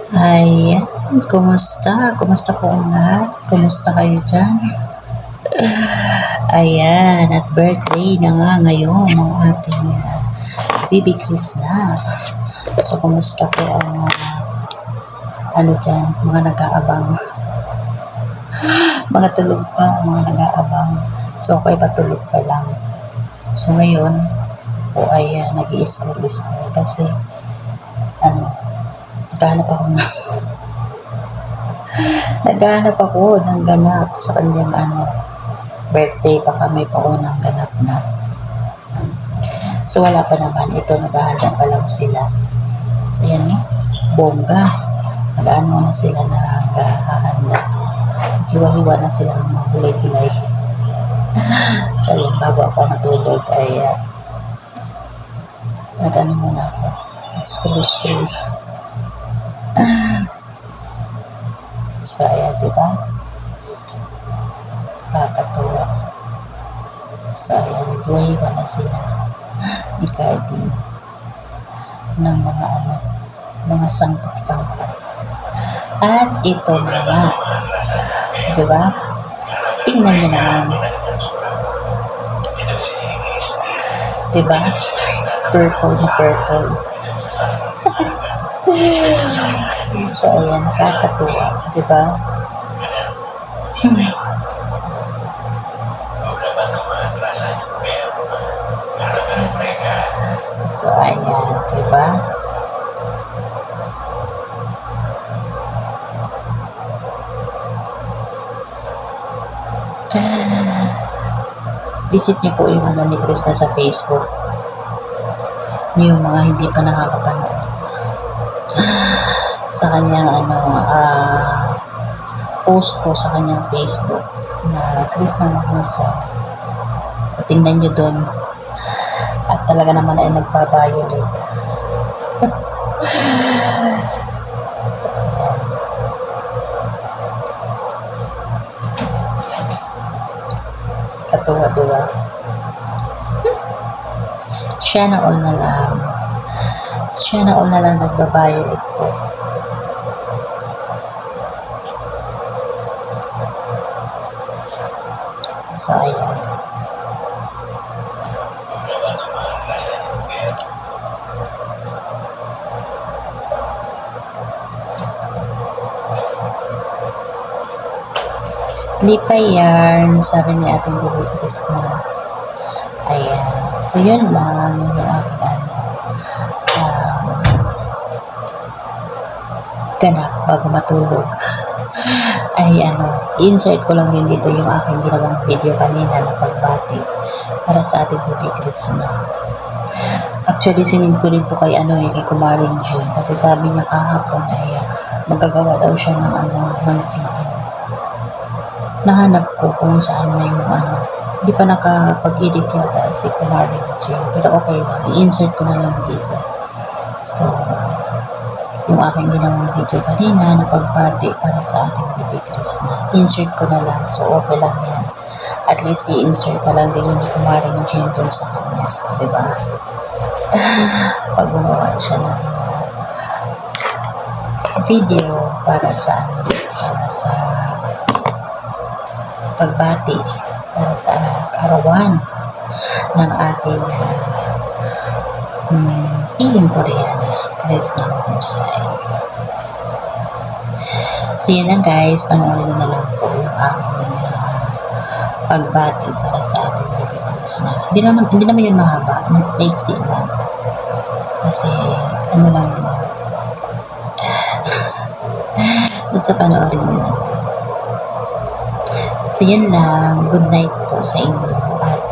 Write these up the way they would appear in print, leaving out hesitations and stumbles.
Ayan, kumusta? Kumusta po ang lahat? Kumusta kayo dyan? Ayan, at birthday na nga ngayon ng ating baby Krishna. So, kumusta po ang ano dyan, mga nag-aabang? Mga tulog pa, mga nag-aabang. So, ako ay patulog pa lang. So, ngayon po ay nag-i-school kasi naghahanap ako na naghahanap ako ng ganap sa kanyang birthday, baka may paunang ganap na. So wala pa naman, ito naghahanda pa lang sila. So yan bongga. Nag-ano na sila, naghahanda. Hiwa-hiwa na sila ng mga gulay-gulay. So yan, bago ako matulog ay nag-ano muna ako. Scroll. So ayan, diba? Kakatuwa. So ayan, naghiwa-hiwa na sila ni Cardi ng mga sangkap-sangkap. At ito na nga, diba? Tingnan nyo naman. Diba? Purple na purple. So ayan, nakakatuwa. Diba? So ayan, diba? Visit niyo po yung ni Krishna sa Facebook. Yung mga hindi pa nakakapanood sa kanyang post po sa kanyang Facebook na Krishna Magnusa. So tingnan nyo doon, at talaga naman ay nagpa-violate. Katuwa-tuwa. Siya na all na lang nagba-violate po. So ayan. Lipay yarn, sabi ni ating Baby Krishna. Ayan. So yun lang yung aking ganap bago matulog. Ay insert ko lang din dito yung aking ginawang video kanina na pagbati para sa ating Baby Krishna. Actually, sinend ko din to kay kay Kumaring June, kasi sabi niya kahapon ay magagawa daw siya ng video. Nahanap ko kung saan na yung hindi pa nakapag-edit yata si Kumaring June, pero okay lang, i-insert ko na lang dito. So yung aking ginawang video kanina na pagbati para sa ating Baby Krishna, insert ko na lang. So okay lang yan, at least i-insert na lang din yung Kumaring June dun sa kanya, diba? Pag gumawa siya ng video para sa pagbati para sa karawan ng ating piling Koreana, Krishna Magnusa. So yan lang guys, panoorin na lang po yung aking pagbati para sa ating Baby Krishna. Hindi naman yun mahaba, maiksi lang. Kasi lang yun. Basta panoorin nyo na. So yan lang, good night po sa inyo, at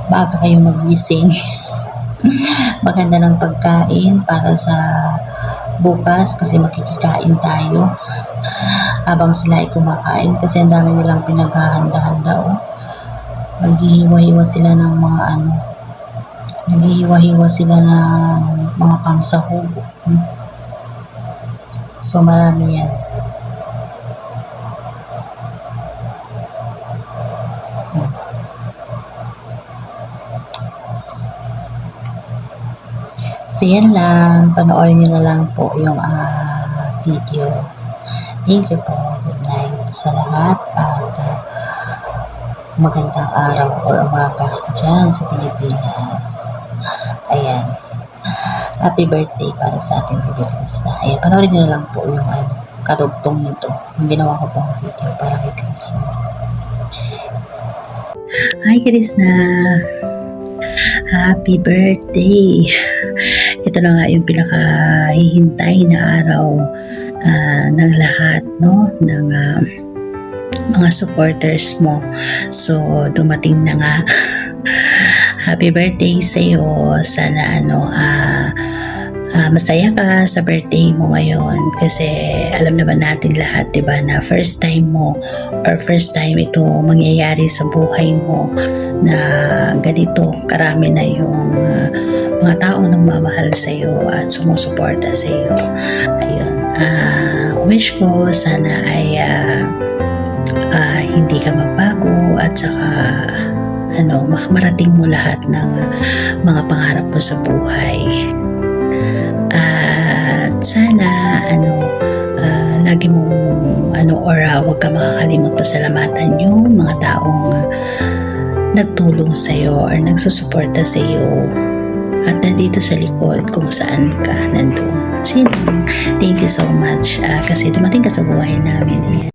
maaga kayong magising. Maganda ng pagkain para sa bukas, kasi makikikain tayo habang sila ay kumakain, kasi ang dami nilang pinaghahanda-handa. Naghihiwa-hiwa sila ng mga pangsahog. So marami yan. So yan lang, panoorin nyo na lang po yung video. Thank you po. Good night sa lahat at magandang araw or umaga dyan sa Pilipinas. Ayan. Happy birthday para sa ating Baby Krishna. Ayan, panoorin nyo na lang po yung kadugtong nito. Yung ginawa ko pong video para kay Krishna. Hi Krishna! Happy birthday! Ito na nga yung pinakahihintay na araw ng lahat, no? Ng mga supporters mo. So, dumating na nga. Happy birthday sa iyo. Sana masaya ka sa birthday mo ngayon kasi alam naman natin lahat, 'di ba, na first time mo or first time ito mangyayari sa buhay mo na ganito karami na yung mga taong nagmamahal sa iyo at sumusuporta sa iyo. Ayun. Wish ko sana ay hindi ka magbago at saka marating mo lahat ng mga pangarap mo sa buhay. At sana lagi mong huwag ka makakalimot pasalamatan yung mga taong nagtulong sa iyo or nagsusuporta sa iyo at nandito sa likod kung saan ka nandun. Thank you so much kasi dumating ka sa buhay namin.